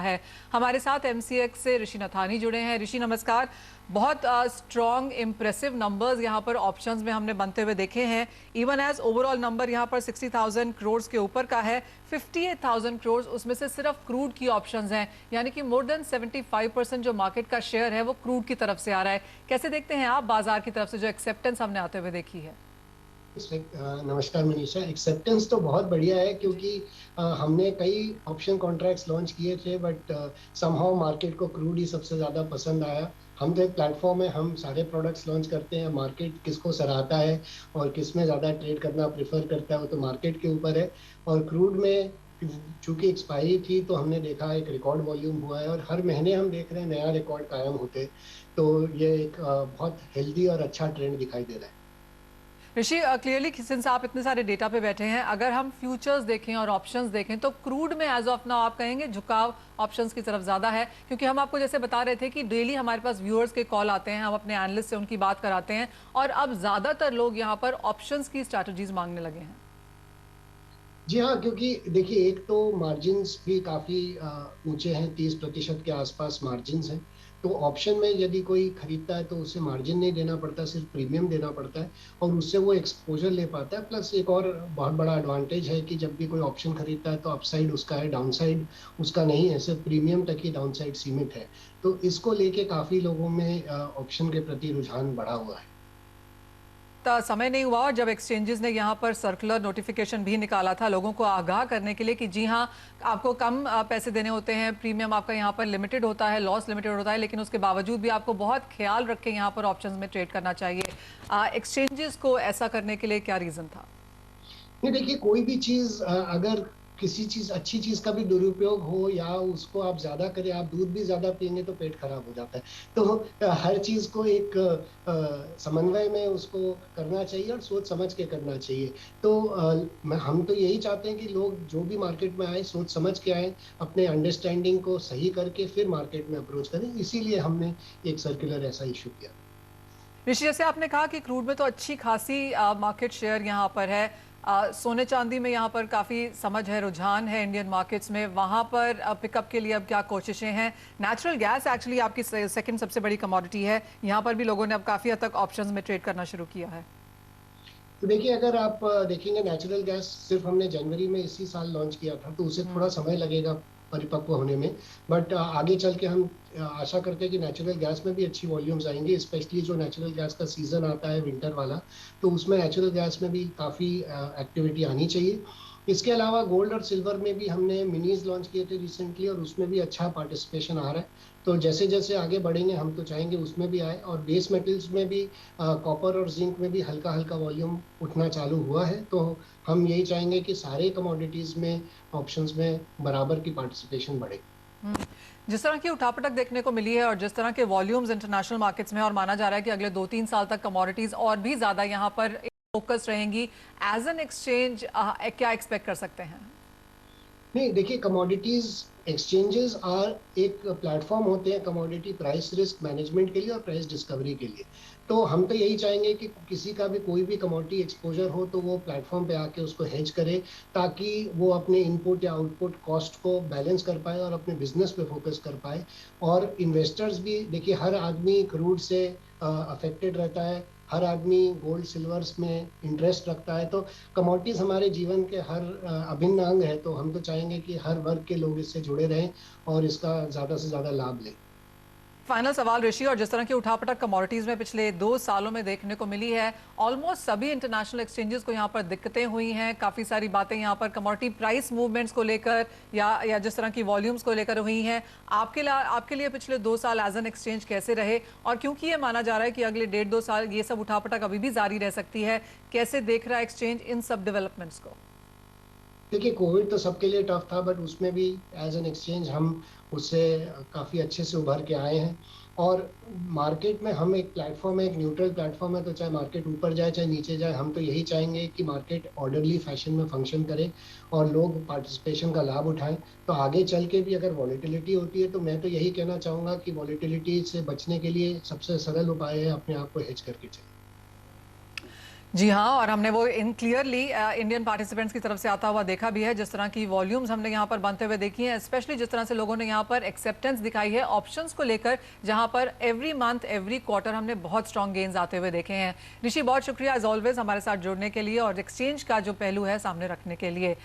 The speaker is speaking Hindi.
है। हमारे साथ एमसीएक्स से ऋषि नथानी जुड़े हैं। ऋषि नमस्कार। बहुत स्ट्रॉन्ग इम्प्रेसिव नंबर्स यहाँ पर ऑप्शंस में हमने बनते हुए देखे हैं। इवन एज ओवरऑल नंबर यहाँ पर 60,000 करोड़ के ऊपर का है। 58,000 करोड़ उसमें से सिर्फ क्रूड की ऑप्शंस हैं, यानी कि मोर देन 75% जो मार्केट का शेयर है वो क्रूड की तरफ से आ रहा है। कैसे देखते हैं आप बाजार की तरफ से जो एक्सेप्टेंस हमने आते हुए देखी है? नमस्कार मनीषा। एक्सेप्टेंस तो बहुत बढ़िया है क्योंकि हमने कई ऑप्शन कॉन्ट्रैक्ट्स लॉन्च किए थे, बट समहाउ मार्केट को क्रूड ही सबसे ज़्यादा पसंद आया। हम तो एक प्लेटफॉर्म है, हम सारे प्रोडक्ट्स लॉन्च करते हैं। मार्केट किसको सराहता है और किस में ज़्यादा ट्रेड करना प्रेफर करता है वो तो मार्केट के ऊपर है। और क्रूड में चूंकि एक्सपायरी थी तो हमने देखा एक रिकॉर्ड वॉल्यूम हुआ है और हर महीने हम देख रहे हैं नया रिकॉर्ड कायम होते। तो ये एक बहुत हेल्दी और अच्छा ट्रेंड दिखाई दे रहा है। ऋषि, क्लियरली सिंस आप इतने सारे डेटा पे बैठे हैं, अगर हम फ्यूचर्स देखें और ऑप्शंस देखें तो क्रूड में एज ऑफ नाउ आप कहेंगे झुकाव ऑप्शंस की तरफ ज्यादा है, क्योंकि हम आपको जैसे बता रहे थे कि डेली हमारे पास व्यूअर्स के कॉल आते हैं, हम अपने एनालिस्ट से उनकी बात कराते हैं और अब ज्यादातर लोग यहाँ पर ऑप्शंस की स्ट्रैटेजीज मांगने लगे हैं। जी हाँ, क्योंकि देखिए एक तो मार्जिन्स भी काफी ऊंचे हैं, 30% के आसपास मार्जिन्स हैं। तो ऑप्शन में यदि कोई खरीदता है तो उसे मार्जिन नहीं देना पड़ता, सिर्फ प्रीमियम देना पड़ता है और उससे वो एक्सपोजर ले पाता है। प्लस एक और बहुत बड़ा एडवांटेज है कि जब भी कोई ऑप्शन खरीदता है तो अपसाइड उसका है, डाउनसाइड उसका नहीं है, सिर्फ प्रीमियम तक ही डाउनसाइड सीमित है। तो इसको लेके काफी लोगों में ऑप्शन के प्रति रुझान बढ़ा हुआ है। समय नहीं हुआ और जब एक्सचेंजेस ने यहाँ पर सर्कुलर नोटिफिकेशन भी निकाला था लोगों को आगाह करने के लिए कि जी हाँ, आपको कम पैसे देने होते हैं, प्रीमियम आपका यहाँ पर लिमिटेड होता है, लॉस लिमिटेड होता है, लेकिन उसके बावजूद भी आपको बहुत ख्याल रख के यहाँ पर ऑप्शंस में ट्रेड करना चाहिए। एक्सचेंजेस को ऐसा करने के लिए क्या रीजन था? नहीं, देखिए कोई भी चीज अगर किसी चीज अच्छी चीज का भी दुरुपयोग हो या उसको आप ज्यादा करें, आप दूध भी ज्यादा पियेंगे तो पेट खराब हो जाता है। तो हर चीज को एक समन्वय में उसको करना चाहिए और सोच समझ के करना चाहिए। तो हम तो यही चाहते हैं कि लोग जो भी मार्केट में आए सोच समझ के आए, अपने अंडरस्टैंडिंग को सही करके फिर मार्केट में अप्रोच करें। इसीलिए हमने एक सर्कुलर ऐसा इशू किया। ऋषि, जैसे आपने कहा कि क्रूड में तो अच्छी खासी मार्केट शेयर यहाँ पर है, सोने चांदी में यहाँ पर काफ़ी समझ है, रुझान है इंडियन मार्केट्स में, वहाँ पर पिकअप के लिए अब क्या कोशिशें हैं? नेचुरल गैस एक्चुअली आपकी सेकंड सबसे बड़ी कमोडिटी है, यहाँ पर भी लोगों ने अब काफ़ी हद तक ऑप्शंस में ट्रेड करना शुरू किया है। तो देखिए अगर आप देखेंगे नेचुरल गैस सिर्फ हमने जनवरी में इसी साल लॉन्च किया था, तो उसे थोड़ा समय लगेगा परिपक्व होने में। बट आगे चल के हम आशा करते हैं कि नेचुरल गैस में भी अच्छी वॉल्यूम्स आएंगी, स्पेशली जो नेचुरल गैस का सीजन आता है विंटर वाला, तो उसमें नेचुरल गैस में भी काफ़ी एक्टिविटी आनी चाहिए। इसके अलावा गोल्ड और सिल्वर में भी हमने मिनीज लॉन्च किए थे रिसेंटली और उसमें भी अच्छा पार्टिसिपेशन आ रहा है। तो जैसे जैसे आगे बढ़ेंगे हम तो चाहेंगे उसमें भी आए। और बेस मेटल्स में भी कॉपर और जिंक में भी हल्का हल्का वॉल्यूम उठना चालू हुआ है। तो हम यही चाहेंगे कि सारे कमोडिटीज में ऑप्शंस में बराबर की पार्टिसिपेशन बढ़े। जिस तरह की उठापटक देखने को मिली है और जिस तरह के वॉल्यूम्स इंटरनेशनल मार्केट्स में, और माना जा रहा है कि अगले 2-3 साल तक कमोडिटीज और भी ज्यादा यहाँ पर फोकस रहेंगी, एज एन एक्सचेंज क्या एक्सपेक्ट कर सकते हैं? नहीं, देखिए कमोडिटीज एक्सचेंजेस आर एक प्लेटफॉर्म होते हैं कमोडिटी प्राइस रिस्क मैनेजमेंट के लिए और प्राइस डिस्कवरी के लिए। तो हम तो यही चाहेंगे कि किसी का भी कोई भी कमोडिटी एक्सपोजर हो तो वो प्लेटफॉर्म पे आके उसको हेज करे, ताकि वो अपने इनपुट या आउटपुट कॉस्ट को बैलेंस कर पाए और अपने बिजनेस पे फोकस कर पाए। और इन्वेस्टर्स भी देखिए, हर आदमी क्रूड से अफेक्टेड रहता है, हर आदमी गोल्ड सिल्वर्स में इंटरेस्ट रखता है। तो कमोडिटीज हमारे जीवन के हर अभिन्न अंग है। तो हम तो चाहेंगे कि हर वर्ग के लोग इससे जुड़े रहें और इसका ज्यादा से ज्यादा लाभ लें। फाइनल सवाल ऋषि, और जिस तरह की उठापटक कमोडिटीज में पिछले 2 सालों में देखने को मिली है, ऑलमोस्ट सभी इंटरनेशनल एक्सचेंजेस को यहाँ पर दिक्कतें हुई हैं, काफी सारी बातें यहाँ पर कमोडिटी प्राइस मूवमेंट्स को लेकर या जिस तरह की वॉल्यूम्स को लेकर हुई हैं। आपके लिए पिछले 2 साल एज एन एक्सचेंज कैसे रहे? और क्योंकि ये माना जा रहा है कि अगले 1.5-2 साल ये सब उठापटक अभी भी जारी रह सकती है, कैसे देख रहा है एक्सचेंज इन सब डेवलपमेंट्स को? देखिए कोविड तो सबके लिए टफ था, बट उसमें भी एज एन एक्सचेंज हम उससे काफ़ी अच्छे से उभर के आए हैं। और मार्केट में हम एक प्लेटफॉर्म है, एक न्यूट्रल प्लेटफॉर्म है। तो चाहे मार्केट ऊपर जाए चाहे नीचे जाए, हम तो यही चाहेंगे कि मार्केट ऑर्डरली फैशन में फंक्शन करे और लोग पार्टिसिपेशन का लाभ उठाएं। तो आगे चल के भी अगर वॉलेटिलिटी होती है तो मैं तो यही कहना चाहूँगा कि वॉलेटिलिटी से बचने के लिए सबसे सरल उपाय है अपने आप को हेज करके चलें। जी हाँ, और हमने वो इन क्लियरली इंडियन पार्टिसिपेंट्स की तरफ से आता हुआ देखा भी है। जिस तरह की वॉल्यूम्स हमने यहाँ पर बनते हुए देखी हैं, स्पेशली जिस तरह से लोगों ने यहाँ पर एक्सेप्टेंस दिखाई है ऑप्शंस को लेकर, जहाँ पर एवरी मंथ एवरी क्वार्टर हमने बहुत स्ट्रॉन्ग गेन्स आते हुए देखे हैं। ऋषि, बहुत शुक्रिया एज ऑलवेज हमारे साथ जुड़ने के लिए और एक्सचेंज का जो पहलू है सामने रखने के लिए।